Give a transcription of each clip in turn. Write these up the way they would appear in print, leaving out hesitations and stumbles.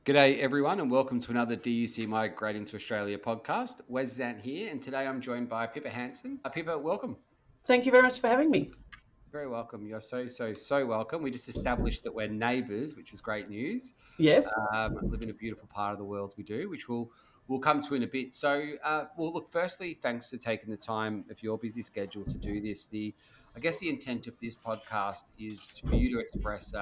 G'day everyone and welcome to another DUC Migrating to Australia podcast. Wes Zant here and today I'm joined by Pippa Hanson. Pippa, welcome. Thank you very much for having me. Very welcome. You're so welcome. We just established that we're neighbours, which is great news. Yes. Live in a beautiful part of the world we do, which we'll come to in a bit. Well, look. Firstly, thanks for taking the time of your busy schedule to do this. I guess the intent of this podcast is for you to express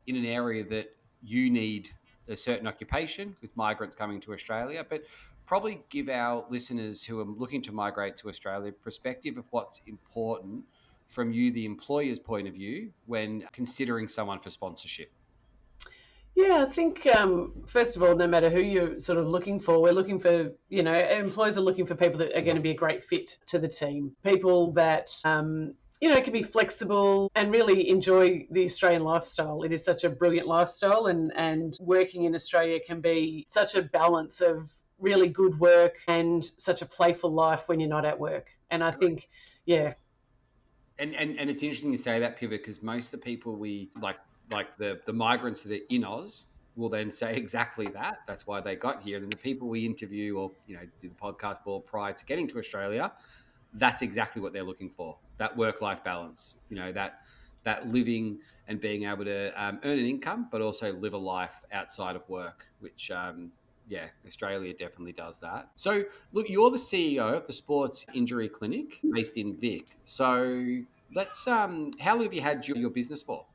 in an area that you need a certain occupation with migrants coming to Australia, but probably give our listeners who are looking to migrate to Australia perspective of what's important from you, the employer's point of view, when considering someone for sponsorship. Yeah, I think first of all, no matter who you're sort of looking for, we're looking for, employers are looking for people that are going to be a great fit to the team. People that, can be flexible and really enjoy the Australian lifestyle. It is such a brilliant lifestyle, and working in Australia can be such a balance of really good work and such a playful life when you're not at work. And I think, yeah. And it's interesting you say that, Pivot, because most of the people we like the migrants that are in Oz will then say exactly that. That's why they got here. And then the people we interview or do the podcast for prior to getting to Australia, that's exactly what they're looking for. That work-life balance. That living and being able to earn an income, but also live a life outside of work, which Australia definitely does that. So, look, you're the CEO of the Sports Injury Clinic based in Vic. So, let's. How long have you had your business for?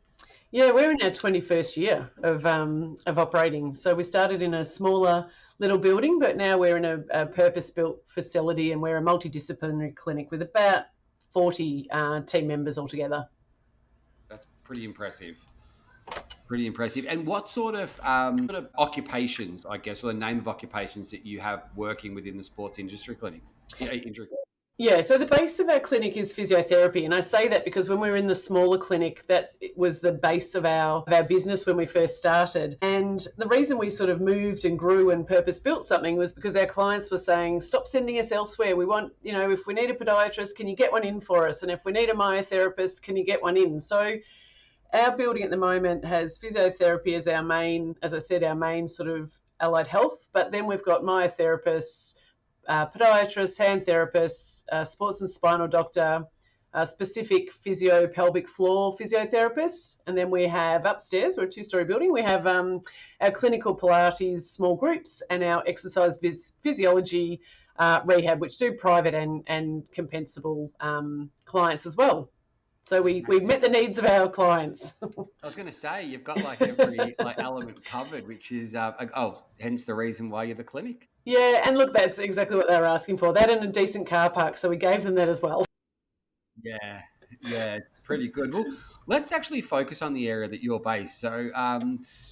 Yeah, we're in our 21st year of operating. So we started in a smaller little building, but now we're in a purpose-built facility, and we're a multidisciplinary clinic with about 40 team members altogether. That's pretty impressive. Pretty impressive. And what sort of occupations, I guess, or the name of occupations that you have working within the sports industry clinic? Injury. Yeah, so the base of our clinic is physiotherapy, and I say that because when we were in the smaller clinic, that was the base of our business when we first started. And the reason we sort of moved and grew and purpose-built something was because our clients were saying, stop sending us elsewhere. We want, if we need a podiatrist, can you get one in for us? And if we need a myotherapist, can you get one in? So our building at the moment has physiotherapy as our main, as I said, our main sort of allied health, but then we've got myotherapists, podiatrists, hand therapists, sports and spinal doctor, specific physio pelvic floor physiotherapists. And then we have upstairs, we're a 2-story building, we have our clinical Pilates small groups and our exercise physiology rehab, which do private and compensable clients as well. So we met the needs of our clients. I was going to say, you've got like every element covered, which is, hence the reason why you're the clinic. Yeah, and look, that's exactly what they were asking for. That and a decent car park, so we gave them that as well. Yeah, pretty good. Well, let's actually focus on the area that you're based. So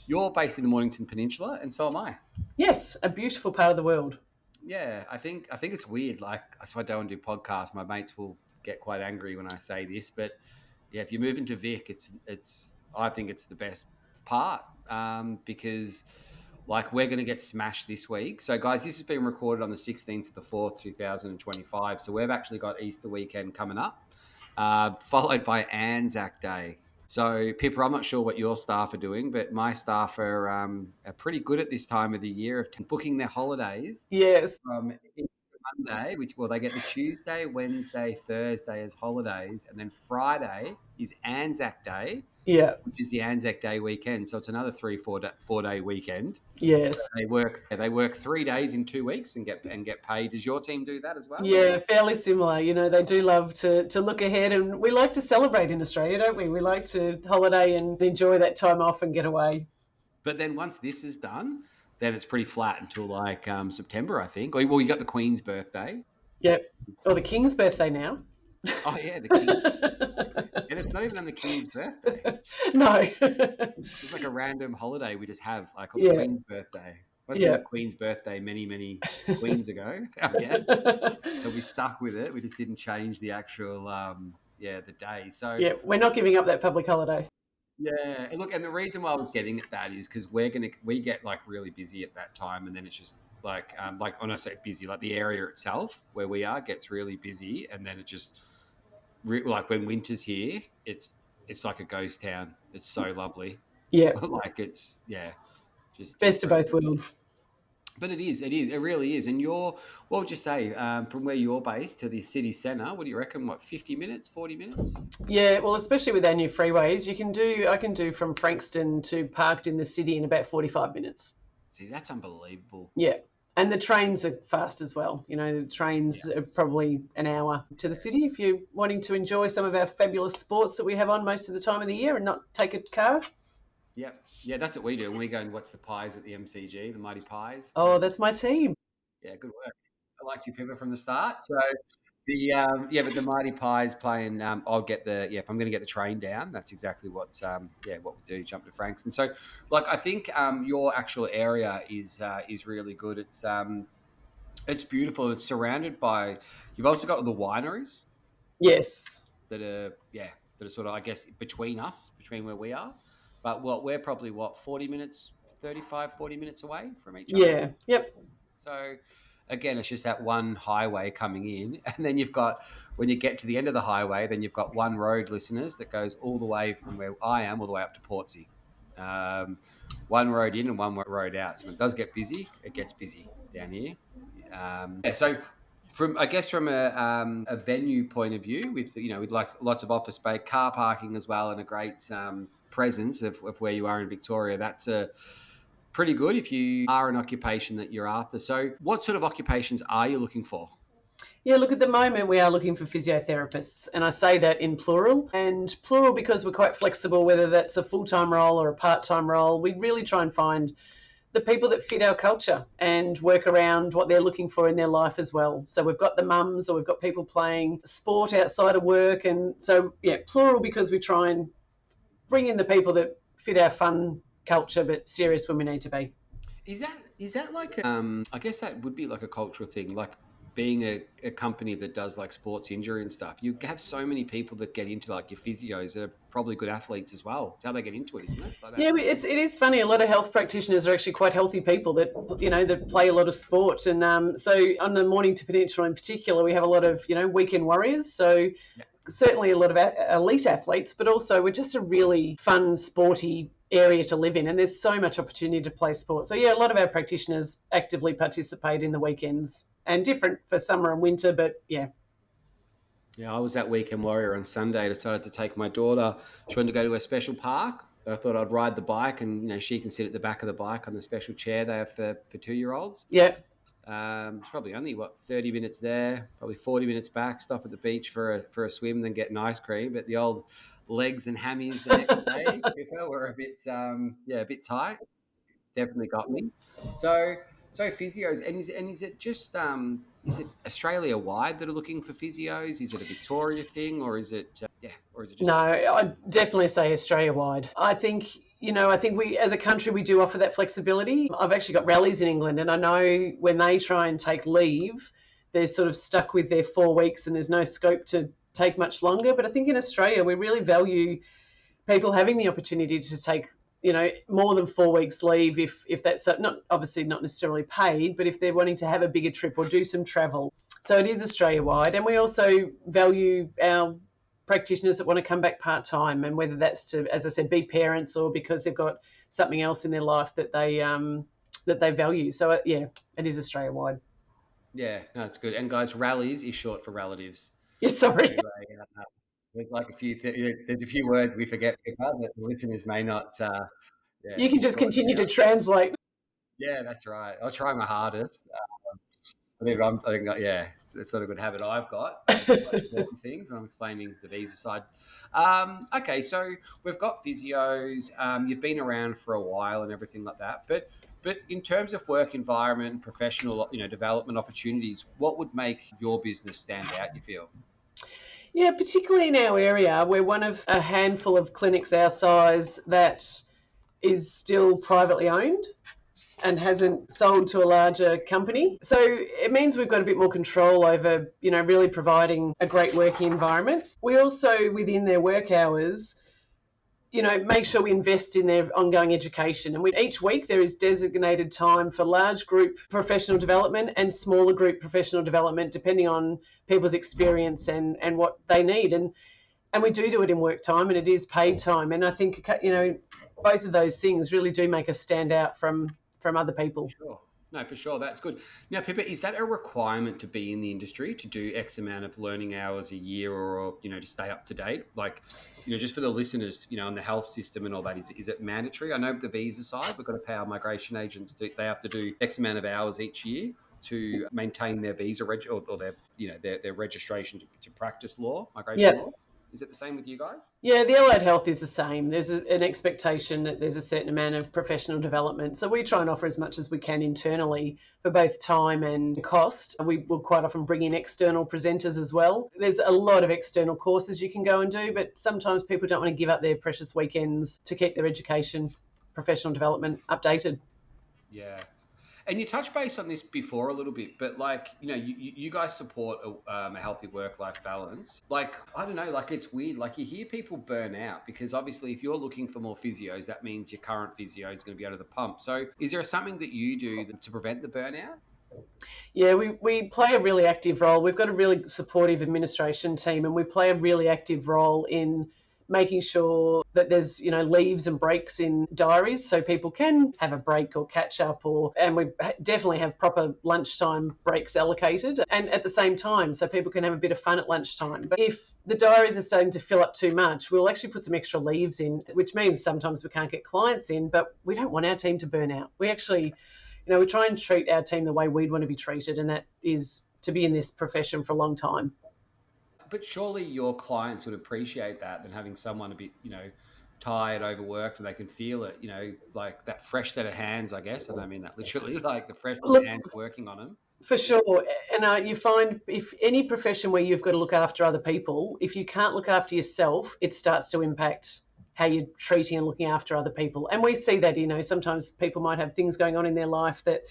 you're based in the Mornington Peninsula, and so am I. Yes, a beautiful part of the world. Yeah, I think it's weird. Like, that's why I don't do podcasts. My mates will get quite angry when I say this, but yeah, if you move into Vic, it's I think it's the best part because like we're going to get smashed this week. So guys, this has been recorded on the 16th of the 4th, 2025. So we've actually got Easter weekend coming up, followed by Anzac Day. So Pippa, I'm not sure what your staff are doing, but my staff are pretty good at this time of the year of booking their holidays. Yes. From Monday, they get the Tuesday, Wednesday, Thursday as holidays, and then Friday is Anzac Day, Yeah. which is the Anzac Day weekend. So it's another 4-day weekend. Yes. So they work 3 days in 2 weeks and get paid. Does your team do that as well? Yeah, fairly similar. They do love to look ahead, and we like to celebrate in Australia, don't we? We like to holiday and enjoy that time off and get away. But then once this is done, then it's pretty flat until like September, I think. Well, you got the Queen's birthday. Yep. Or the King's birthday now. Oh yeah, the King. And it's not even on the King's birthday. No. It's like a random holiday we just have, like on the Queen's birthday. Must have been a Queen's birthday many queens ago, I guess. So we stuck with it. We just didn't change the actual, the day. So yeah, we're not giving up that public holiday. Yeah, and look, and the reason why I was getting at that is because we get like really busy at that time, and then it's just like when I say busy, like the area itself where we are gets really busy, and then it just like when winter's here, it's like a ghost town. It's so lovely. Yeah, like it's. just Best of different. both worlds. But it really is. And what would you say from where you're based to the city centre? What do you reckon? What, 50 minutes, 40 minutes? Yeah, well, especially with our new freeways, I can do from Frankston to Parked in the city in about 45 minutes. See, that's unbelievable. Yeah. And the trains are fast as well. You know, the trains Yeah. are probably an hour to the city if you're wanting to enjoy some of our fabulous sports that we have on most of the time of the year and not take a car. Yeah. Yeah, that's what we do. When we go and watch the Pies at the MCG, the Mighty Pies. Oh, that's my team. Yeah, good work. I liked you, Pippa, from the start. So but the Mighty Pies playing. I'll get if I'm going to get the train down, that's exactly what we do. Jump to Frankston. So, like, I think your actual area is really good. It's beautiful. It's surrounded by. You've also got the wineries Yes. that are that are sort of, I guess, between where we are. But we're probably 40 minutes, 35, 40 minutes away from each other. Yeah. Yep. So again, it's just that one highway coming in, and then you've got, when you get to the end of the highway, then you've got one road, listeners, that goes all the way from where I am all the way up to Portsea. One road in and one road out. So when it does get busy, it gets busy down here. So from a venue point of view, with like lots of office space, car parking as well, and a great presence of where you are in Victoria, that's pretty good if you are an occupation that you're after. So what sort of occupations are you looking for? Yeah, look, at the moment we are looking for physiotherapists, and I say that in plural. And plural because we're quite flexible, whether that's a full-time role or a part-time role. We really try and find the people that fit our culture and work around what they're looking for in their life as well. So we've got the mums, or we've got people playing sport outside of work. And so, yeah, plural because we try and bring in the people that fit our fun culture, but serious when we need to be. Is that like I guess that would be like a cultural thing, like being a company that does like sports injury and stuff. You have so many people that get into, like, your physios are probably good athletes as well. It's how they get into it, isn't it? Like that. Yeah, it is funny. A lot of health practitioners are actually quite healthy people that that play a lot of sport, and so on the Mornington Peninsula in particular, we have a lot of weekend warriors. So Yeah. certainly a lot of elite athletes, but also we're just a really fun, sporty area to live in, and there's so much opportunity to play sport. So yeah, a lot of our practitioners actively participate in the weekends, and different for summer and winter, but yeah. Yeah, I was that weekend warrior on Sunday. Decided to take my daughter. She wanted to go to a special park. I thought I'd ride the bike, and she can sit at the back of the bike on the special chair they have for 2-year-olds. Yeah. It's probably only 30 minutes there, probably 40 minutes back. Stop at the beach for a swim, then get an ice cream. But the old legs and hammies the next day, Pippa, were a bit tight. Definitely got me. So physios, and is it just is it Australia wide that are looking for physios? Is it a Victoria thing, or is it or is it just? No, I'd definitely say Australia wide. I think we as a country we do offer that flexibility. I've actually got rallies in England, and I know when they try and take leave, they're sort of stuck with their 4 weeks, and there's no scope to take much longer. But I think in Australia we really value people having the opportunity to take more than 4 weeks leave if that's not necessarily paid, but if they're wanting to have a bigger trip or do some travel. So it is Australia wide, and we also value our practitioners that want to come back part time, and whether that's to, as I said, be parents or because they've got something else in their life that they value. So it is Australia wide. Yeah, no, it's good. And guys, rallies is short for relatives. Yeah, sorry. Anyway, there's like there's a few words we forget, Pippa, that the listeners may not. You can just continue to translate. Yeah, that's right. I'll try my hardest. I think it's not a good habit I've got. Important things when I'm explaining the visa side. Okay, so we've got physios. You've been around for a while and everything like that. But in terms of work environment, professional, development opportunities, what would make your business stand out, you feel? Yeah, particularly in our area, we're one of a handful of clinics our size that is still privately owned and hasn't sold to a larger company. So it means we've got a bit more control over, really providing a great working environment. We also, within their work hours, make sure we invest in their ongoing education. And each week there is designated time for large group professional development and smaller group professional development, depending on people's experience and what they need. And we do it in work time, and it is paid time. And I think, both of those things really do make us stand out from other people. Sure. No, for sure. That's good. Now, Pippa, is that a requirement to be in the industry to do X amount of learning hours a year or, to stay up to date? Like, just for the listeners, on the health system and all that, is it mandatory? I know the visa side, we've got to pay our migration agents. They have to do X amount of hours each year to maintain their visa or their registration to practice law, migration Yeah. law. Is it the same with you guys? Yeah, the allied health is the same. There's an expectation that there's a certain amount of professional development. So we try and offer as much as we can internally for both time and cost. We will quite often bring in external presenters as well. There's a lot of external courses you can go and do, but sometimes people don't want to give up their precious weekends to keep their education, professional development updated. Yeah. And you touched base on this before a little bit, but you guys support a healthy work-life balance. Like, I don't know, like it's weird. Like you hear people burn out because obviously if you're looking for more physios, that means your current physio is going to be out of the pump. So is there something that you do to prevent the burnout? Yeah, we play a really active role. We've got a really supportive administration team, and we play a really active role in making sure that there's leaves and breaks in diaries so people can have a break or catch up, and we definitely have proper lunchtime breaks allocated, and at the same time so people can have a bit of fun at lunchtime. But if the diaries are starting to fill up too much, we'll actually put some extra leaves in, which means sometimes we can't get clients in, but we don't want our team to burn out. We actually we try and treat our team the way we'd want to be treated, and that is to be in this profession for a long time. But surely your clients would appreciate that than having someone a bit, tired, overworked, and they can feel it, like that fresh set of hands, I guess. And I mean that literally, like the fresh set of hands working on them. For sure. And you find if any profession where you've got to look after other people, if you can't look after yourself, it starts to impact how you're treating and looking after other people. And we see that, sometimes people might have things going on in their life that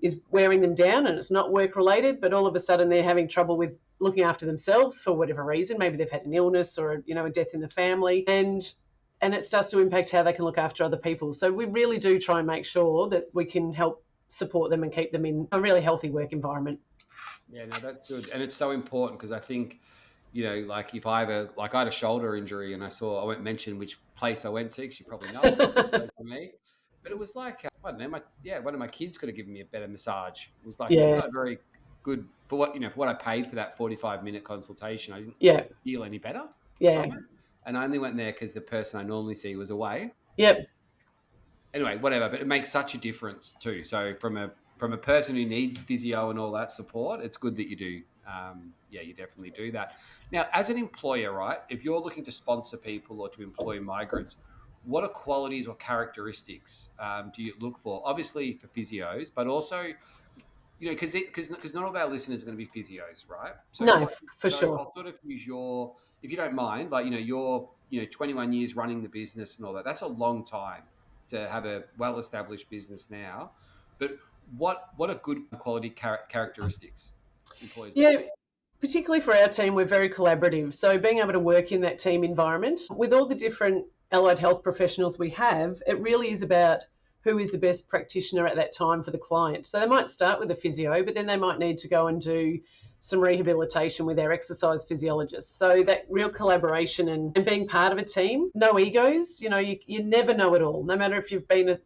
is wearing them down, and it's not work related, but all of a sudden they're having trouble with looking after themselves for whatever reason. Maybe they've had an illness or a death in the family, and it starts to impact how they can look after other people. So we really do try and make sure that we can help support them and keep them in a really healthy work environment. Yeah, no, that's good. And it's so important because I think, like if I had a shoulder injury and I won't mention which place I went to because you probably know it for me, but it was like, I don't know, one of my kids could have given me a better massage. It was like not very good for what I paid for that 45-minute consultation. I didn't feel any better from it. And I only went there because the person I normally see was away. Yep. Anyway, whatever, but it makes such a difference too. So from a person who needs physio and all that support, it's good that you do. You definitely do that. Now, as an employer, right, if you're looking to sponsor people or to employ migrants, what are qualities or characteristics do you look for? Obviously for physios, but also, because not all of our listeners are going to be physios, right? So no, for sure. I'll sort of use if you don't mind, like, you're 21 years running the business and all that. That's a long time to have a well-established business now. But what are good quality characteristics employees? Yeah. Particularly for our team, we're very collaborative. So being able to work in that team environment with all the different allied health professionals we have, it really is about who is the best practitioner at that time for the client. So they might start with a physio, but then they might need to go and do some rehabilitation with our exercise physiologist. So that real collaboration and being part of a team, no egos, you never know it all. No matter if you've been a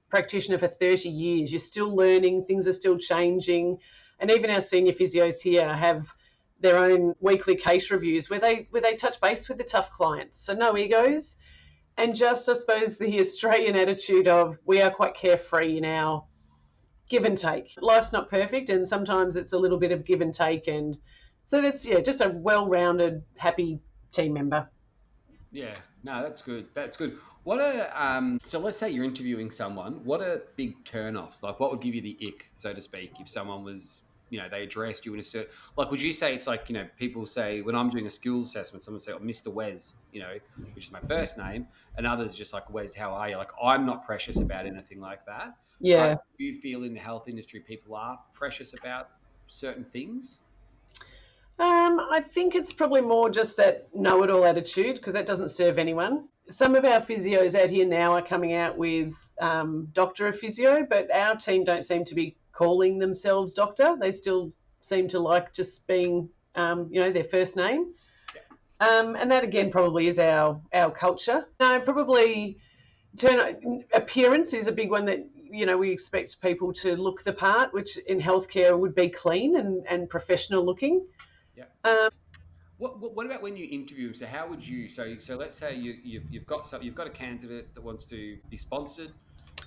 practitioner for 30 years, you're still learning, things are still changing. And even our senior physios here have their own weekly case reviews where they touch base with the tough clients. So no egos, and just, I suppose, the Australian attitude of we are quite carefree in our give and take. Life's not perfect, and sometimes it's a little bit of give and take, and so that's just a well-rounded, happy team member. Yeah, no, that's good. That's good. What so let's say you're interviewing someone. What are big turnoffs? Like, what would give you the ick, so to speak, if someone was, they addressed you in a certain, like, would you say it's like, people say when I'm doing a skills assessment, someone say, oh, Mr. Wes, which is my first name, and others just like, Wes, how are you? Like, I'm not precious about anything like that. Yeah. But do you feel in the health industry people are precious about certain things? I think it's probably more just that know-it-all attitude, because that doesn't serve anyone. Some of our physios out here now are coming out with Doctor of Physio, but our team don't seem to be calling themselves doctor. They still seem to like just being, their first name. And that again probably is our culture. No, probably appearance is a big one that we expect people to look the part, which in healthcare would be clean and professional looking. Yeah. Um, What about when you interview them? So how would you? So let's say you've got a candidate that wants to be sponsored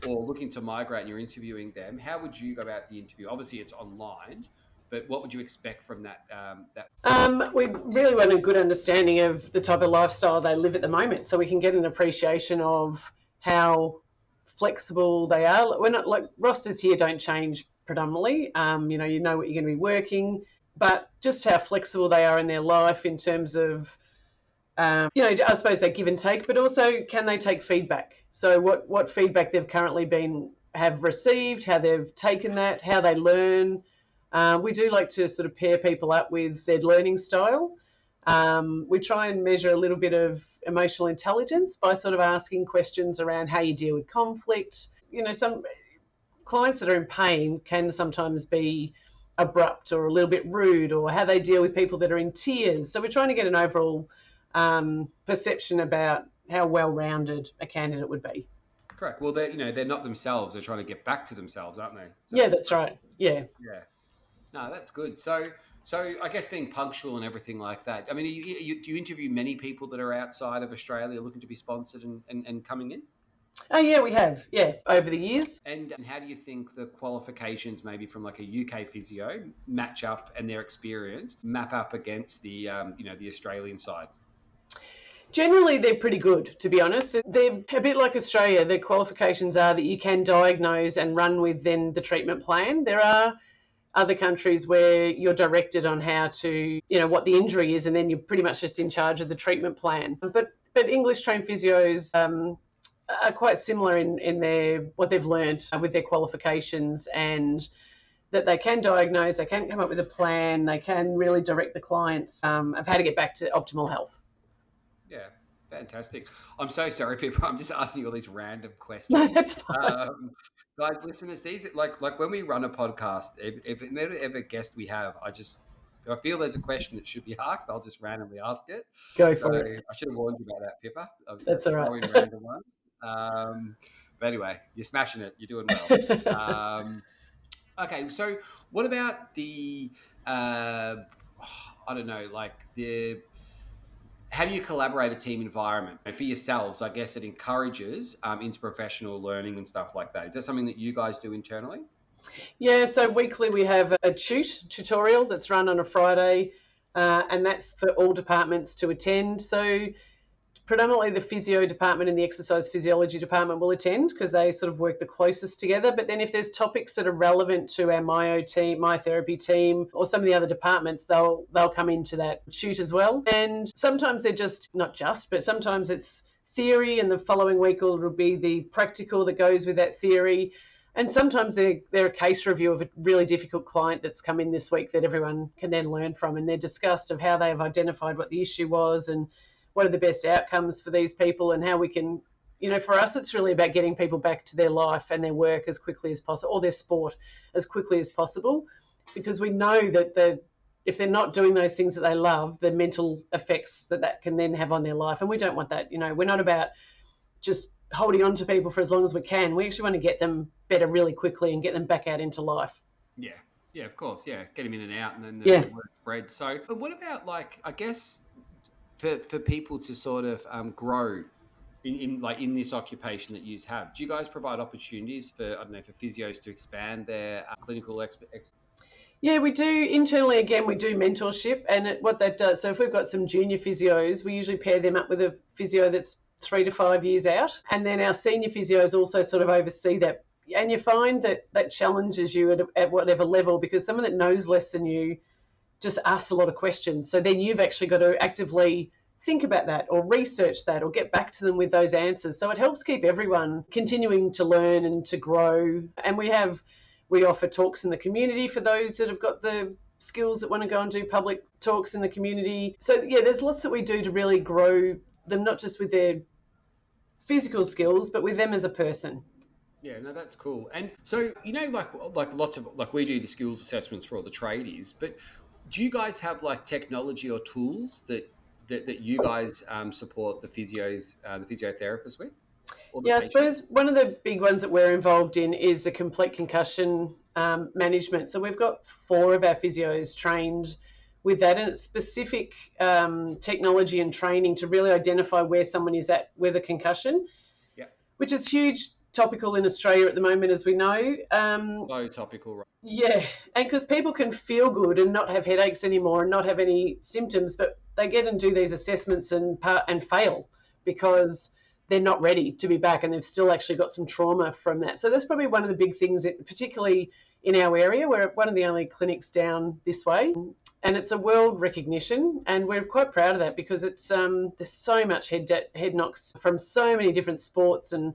or looking to migrate, and you're interviewing them. How would you go about the interview? Obviously, it's online, but what would you expect from that? we really want a good understanding of the type of lifestyle they live at the moment, so we can get an appreciation of how flexible they are. We're not like rosters here don't change predominantly. You know what you're going to be working, but just how flexible they are in their life in terms of, I suppose they give and take, but also can they take feedback? So what feedback they've currently have received, how they've taken that, how they learn. We do like to sort of pair people up with their learning style. We try and measure a little bit of emotional intelligence by sort of asking questions around how you deal with conflict. Some clients that are in pain can sometimes be abrupt or a little bit rude, or how they deal with people that are in tears. So we're trying to get an overall perception about how well-rounded a candidate would be. Correct. Well, they're not themselves. They're trying to get back to themselves, aren't they? So Yeah, that's right. Yeah. Yeah. No, that's good. So I guess being punctual and everything like that. I mean, do you interview many people that are outside of Australia looking to be sponsored and coming in? Oh, yeah, we have. Yeah, over the years. And how do you think the qualifications, maybe from like a UK physio, match up and their experience map up against the the Australian side? Generally, they're pretty good, to be honest. They're a bit like Australia. Their qualifications are that you can diagnose and run with then the treatment plan. There are other countries where you're directed on how to, what the injury is, and then you're pretty much just in charge of the treatment plan. But English trained physios are quite similar in their what they've learned with their qualifications, and that they can diagnose, they can come up with a plan, they can really direct the clients of how to get back to optimal health. Yeah, fantastic. I'm so sorry, people. I'm just asking you all these random questions. No, that's fine. Guys, listeners, these like when we run a podcast, if ever guest we have, if I feel there's a question that should be asked, I'll just randomly ask it. Go for it. I should have warned you about that, Pippa. I was going That's to all throw right. in random ones. But anyway, you're smashing it. You're doing well. Okay, so what about the I don't know, like how do you collaborate a team environment? And for yourselves, I guess it encourages interprofessional learning and stuff like that. Is that something that you guys do internally? Yeah, so weekly we have a tutorial that's run on a Friday, and that's for all departments to attend. So predominantly the physio department and the exercise physiology department will attend because they sort of work the closest together. But then if there's topics that are relevant to our myotherapy team, or some of the other departments, they'll come into that shoot as well. And sometimes they're but sometimes it's theory, and the following week it'll be the practical that goes with that theory. And sometimes they're a case review of a really difficult client that's come in this week that everyone can then learn from, and they're discussed of how they have identified what the issue was and what are the best outcomes for these people, and how we can, for us, it's really about getting people back to their life and their work as quickly as possible, or their sport as quickly as possible, because we know that if they're not doing those things that they love, the mental effects that can then have on their life. And we don't want that. We're not about just holding on to people for as long as we can. We actually want to get them better really quickly and get them back out into life. Yeah. Yeah, of course. Yeah. Get them in and out, and then the word spreads. So, but what about, like, I guess, for people to sort of grow in this occupation that you have, do you guys provide opportunities for physios to expand their clinical Yeah, we do. Internally, again, we do mentorship, and what that does, so if we've got some junior physios, we usually pair them up with a physio that's 3 to 5 years out, and then our senior physios also sort of oversee that. And you find that challenges you at whatever level, because someone that knows less than you just asks a lot of questions. So then you've actually got to actively think about that, or research that, or get back to them with those answers. So it helps keep everyone continuing to learn and to grow. And we offer talks in the community for those that have got the skills that want to go and do public talks in the community. So yeah, there's lots that we do to really grow them, not just with their physical skills, but with them as a person. Yeah, no, that's cool. And so, like lots of, like, we do the skills assessments for all the tradies, but do you guys have like technology or tools that that you guys support the physios, the physiotherapists with, or the Yeah, I patients? suppose one of the big ones that we're involved in is the complete concussion management. So we've got 4 of our physios trained with that, and it's specific technology and training to really identify where someone is at with a concussion, Yeah, which is huge topical in Australia at the moment, as we know. so topical, right? Yeah, and because people can feel good and not have headaches anymore and not have any symptoms, but they get and do these assessments and fail because they're not ready to be back and they've still actually got some trauma from that. So that's probably one of the big things, that, particularly in our area. We're one of the only clinics down this way, and it's a world recognition, and we're quite proud of that because it's there's so much head knocks from so many different sports and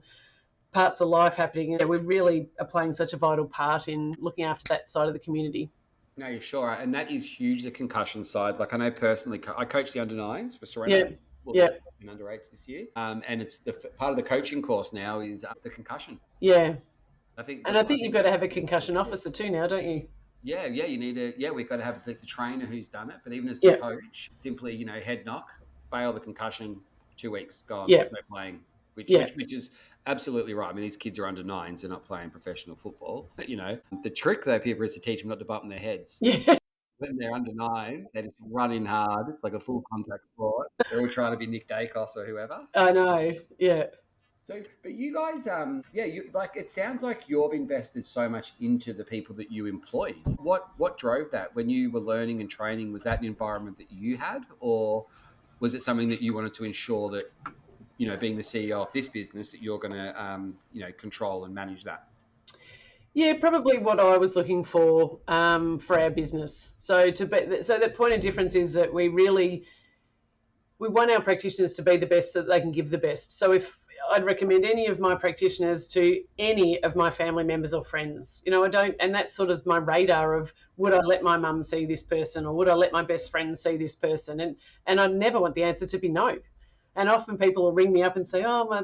parts of life happening. We really are playing such a vital part in looking after that side of the community. No, you're sure, and that is huge. The concussion side, like I know personally, I coach the under nines for Yeah, Sorrento. We'll be yeah, in under eights this year, and it's part of the coaching course now is the concussion. yeah. I think And I that's I think you've think got to have a that's really concussion cool. officer too now, don't you? Yeah, yeah, you need to. Yeah, we've got to have the trainer who's done it, but even as the Yeah, coach, simply head knock, fail the concussion, 2 weeks gone, yeah, no playing, which yeah. which which is absolutely right. I mean, these kids are under nines; they're not playing professional football. The trick though, people, is to teach them not to bump their heads. Yeah, When they're under nines, they just run in hard. It's like a full contact sport. They're all trying to be Nick Dacos or whoever. I know. Yeah. So, but you guys, yeah, you like. It sounds like you've invested so much into the people that you employed. What drove that when you were learning and training? Was that an environment that you had, or was it something that you wanted to ensure that being the CEO of this business, that you're going to control and manage that? Yeah, probably what I was looking for our business. So the point of difference is that we want our practitioners to be the best so that they can give the best. So if I'd recommend any of my practitioners to any of my family members or friends, I don't, and that's sort of my radar of would I let my mum see this person or would I let my best friend see this person? And I never want the answer to be no. And often people will ring me up and say, oh,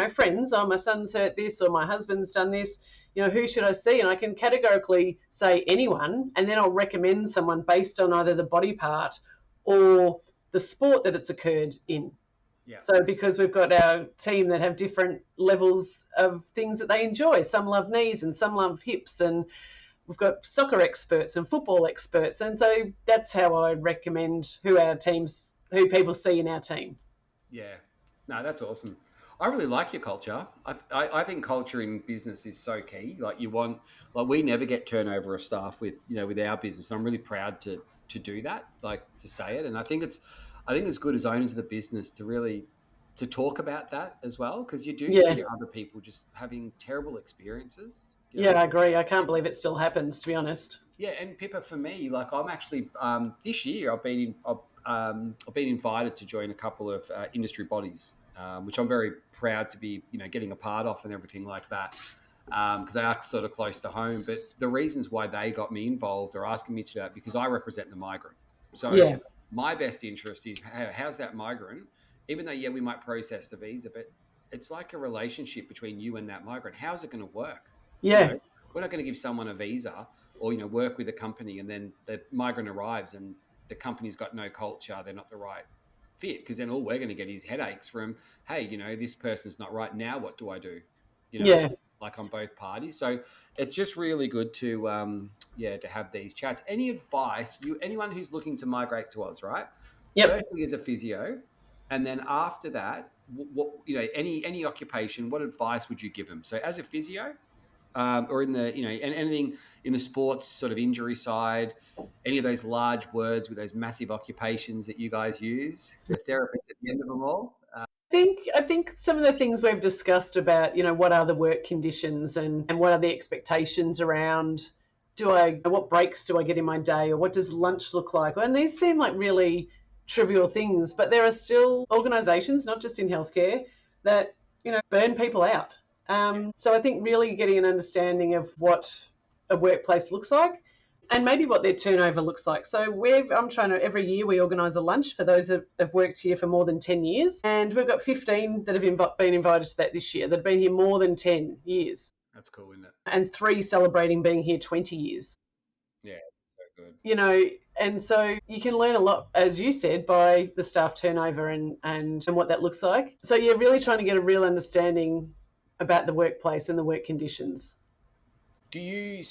friends, oh, my son's hurt this or my husband's done this. Who should I see? And I can categorically say anyone, and then I'll recommend someone based on either the body part or the sport that it's occurred in. Yeah, So because we've got our team that have different levels of things that they enjoy. Some love knees and some love hips, and we've got soccer experts and football experts. And so that's how I recommend who people see in our team. yeah. No, that's awesome. I really like your culture. I think culture in business is so key. Like we never get turnover of staff with our business. And I'm really proud to do that, like to say it. And I think it's good as owners of the business to really to talk about that as well, because you do Yeah, hear other people just having terrible experiences. You yeah, know, I agree. I can't believe it still happens, to be honest. yeah, and Pippa, for me, like I'm actually this year I've been invited to join a couple of industry bodies, which I'm very proud to be getting a part of and everything like that, because they are sort of close to home. But the reasons why they got me involved or asking me to do that because I represent the migrant. So Yeah, my best interest is how's that migrant, even though yeah we might process the visa, but it's like a relationship between you and that migrant. How's it going to work? You yeah, know, we're not going to give someone a visa or work with a company and then the migrant arrives and the company's got no culture, they're not the right fit, because then all we're going to get is headaches from, hey, this person's not right, now what do I do, you know yeah. like on both parties. So it's just really good to yeah, to have these chats. Any advice, anyone who's looking to migrate to Oz, right? Yep. Firstly as a physio, and then after that, what any occupation, what advice would you give them? So as a physio, or in the and anything in the sports sort of injury side, any of those large words with those massive occupations that you guys use, the therapist at the end of them all. I think some of the things we've discussed about, what are the work conditions and what are the expectations around what breaks do I get in my day or what does lunch look like? And these seem like really trivial things, but there are still organisations, not just in healthcare, that, burn people out. Yeah, So I think really getting an understanding of what a workplace looks like and maybe what their turnover looks like. So I'm trying to, every year we organise a lunch for those that have worked here for more than 10 years. And we've got 15 that have been invited to that this year that have been here more than 10 years that's cool, isn't it? and 3 celebrating being here 20 years. Yeah, so good. You know, And so you can learn a lot, as you said, by the staff turnover and what that looks like. So you're really trying to get a real understanding about the workplace and the work conditions. Do you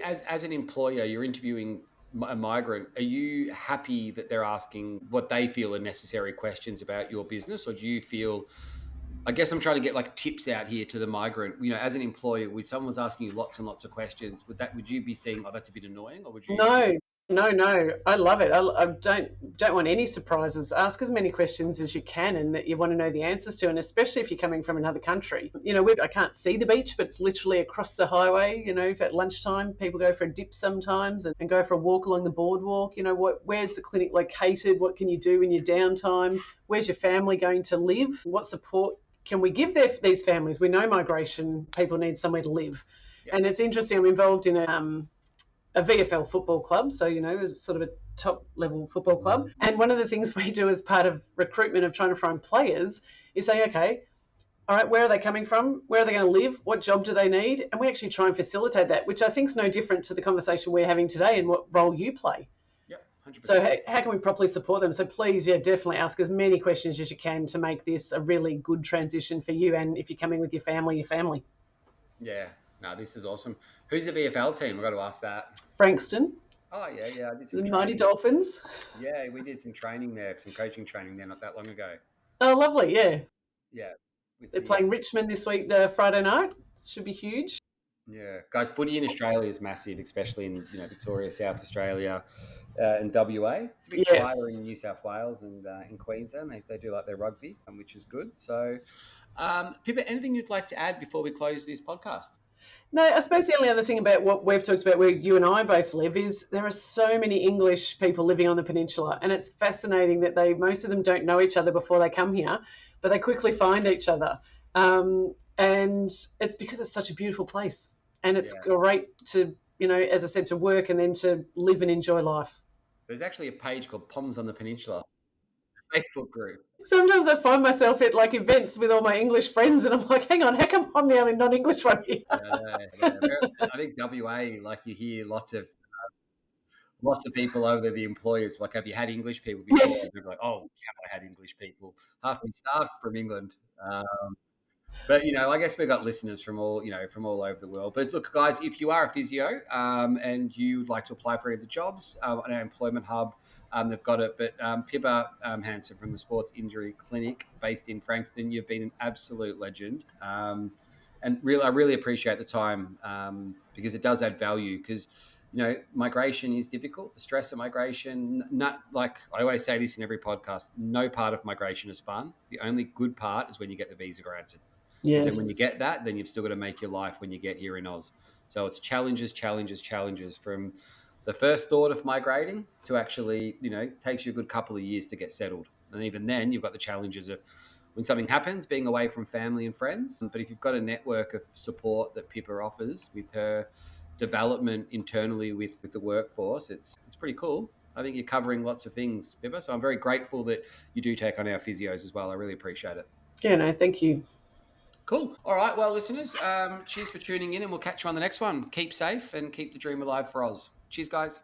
as an employer, you're interviewing a migrant. Are you happy that they're asking what they feel are necessary questions about your business, or do you feel? I guess I'm trying to get like tips out here to the migrant. You know, as an employer, when someone was asking you lots and lots of questions, would you be saying, "Oh, that's a bit annoying," or would you? No, no. I love it. I don't want any surprises. Ask as many questions as you can and that you want to know the answers to, and especially if you're coming from another country. You know, I can't see the beach, but it's literally across the highway. You know, at lunchtime, people go for a dip sometimes and go for a walk along the boardwalk. You know, where's the clinic located? What can you do in your downtime? Where's your family going to live? What support can we give these families? We know migration people need somewhere to live. Yeah. And it's interesting. I'm involved in a VFL football club, so it's sort of a top level football club. And one of the things we do as part of recruitment of trying to find players is say, okay, all right, where are they coming from? Where are they going to live? What job do they need? And we actually try and facilitate that, which I think is no different to the conversation we're having today and what role you play. Yep, 100%. So how can we properly support them? So please, definitely ask as many questions as you can to make this a really good transition for you, and if you're coming with your family. Yeah. No, this is awesome. Who's the VFL team? I've got to ask that. Frankston. Oh, yeah. I did some the Mighty Dolphins. Yeah, we did some training there, some coaching training there not that long ago. Oh, lovely, yeah. Yeah. They're playing Richmond this week, the Friday night. Should be huge. Yeah. Guys, footy in Australia is massive, especially in Victoria, South Australia, and WA. It's a bit quieter in New South Wales and in Queensland. They do like their rugby, which is good. So, Pippa, anything you'd like to add before we close this podcast? No, I suppose the only other thing about what we've talked about where you and I both live is there are so many English people living on the peninsula, and it's fascinating that most of them don't know each other before they come here, but they quickly find each other. And it's because it's such a beautiful place, and it's great to, as I said, to work and then to live and enjoy life. There's actually a page called Poms on the Peninsula, a Facebook group. Sometimes I find myself at like events with all my English friends, and I'm like, hang on, how come I'm the only non-English one here? I think WA, like you hear lots of people over there, the employers, like, have you had English people before? And they're like, oh, have I had English people? Half my staff's from England. But, I guess we've got listeners from all over the world. But look, guys, if you are a physio and you'd like to apply for any of the jobs on our employment hub, they've got it. But Pippa Hanson from the Sports Injury Clinic based in Frankston, you've been an absolute legend. And I really appreciate the time because it does add value because, migration is difficult. The stress of migration, not like I always say this in every podcast, no part of migration is fun. The only good part is when you get the visa granted. Yes. And when you get that, then you've still got to make your life when you get here in Oz. So it's challenges from the first thought of migrating to actually, takes you a good couple of years to get settled. And even then you've got the challenges of when something happens, being away from family and friends. But if you've got a network of support that Pippa offers with her development internally with the workforce, it's pretty cool. I think you're covering lots of things, Pippa. So I'm very grateful that you do take on our physios as well. I really appreciate it. Yeah, no, thank you. Cool. All right. Well, listeners, cheers for tuning in, and we'll catch you on the next one. Keep safe and keep the dream alive for Oz. Cheers, guys.